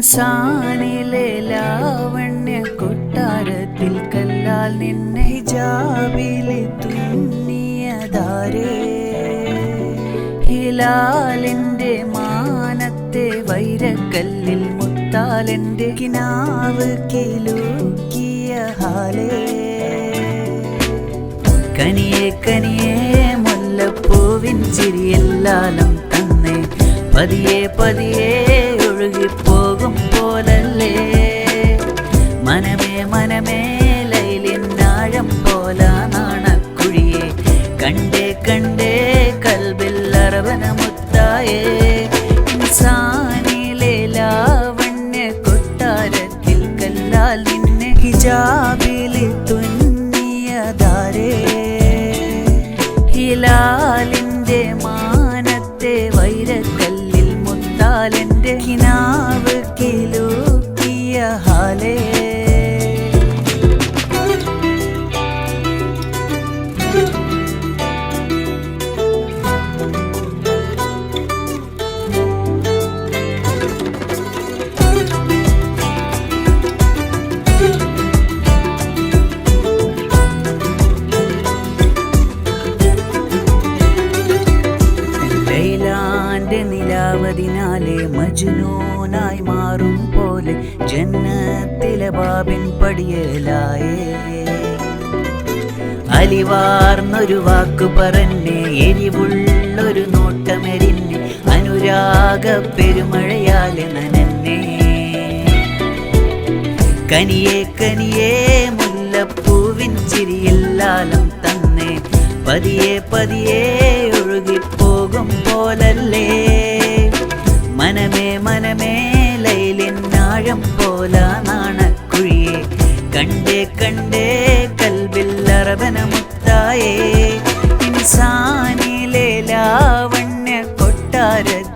ഇൻസാനിലെ ലാവണ്യ കൊട്ടാരത്തിൽ കല്ലാൽ നിന്നെ ഹിജാബിലെ തുന്നിയതാരേ ഹിലാലിൻ്റെ മാനത്തെ വൈരക്കല്ലിൽ മുത്താലെൻ്റെ കിനാവ് കിലുക്കിയ ഹാലേ കനിയെ കനിയെ മുല്ലപ്പൂവിൻ ചിരിയെല്ലാലം തന്നെ പതിയെ പതിയെ ഒഴുകിപ്പോകും പോലല്ലേ മനമേ മനമേ ലൈലിനാഴം പോല നാണക്കുഴിയെ കണ്ടേ കണ്ടേ കൽബിൽ അറവന മുത്തായേ ഇൻസാനിലെ ലാവണ്യ കൊട്ടാരത്തിൽ കല്ലാൽ നിന്നെ ഹിജാബിലെ തുന്നിയതാരേ ഹിലാലിൻ്റെ മാനത്തെ വൈരക്കല്ലിൽ മുത്താലെൻ്റെ കിനാവ് കിലുക്കിയ ഹാലേ നിലാവതിനാലെ മജ്നൂനായി മാറും പോലെ ജന്നത്തിലെ ബാബിൻ പടിയലായേ അലിവാർന്നൊരു വാക്കു പറഞ്ഞ് എരിവുള്ളൊരു നോട്ടമെരിഞ്ഞ് അനുരാഗ പെരുമഴയാലെ നനന്നേ കനിയെ കനിയെ മുല്ലപ്പൂവിൻ ചിരിയെല്ലാലം തന്നെ പതിയെ പതിയെ ഒഴുകിപ്പോകും പോലല്ലേ മനമേ മനമേ ലൈലിനാഴം പോല നാണക്കുഴിയെ കണ്ടേ കണ്ടേ കൽബിൽ അറബന മുത്തായേ ഇൻസാനിലെ ലാവണ്യ കൊട്ടാരത്തിൽ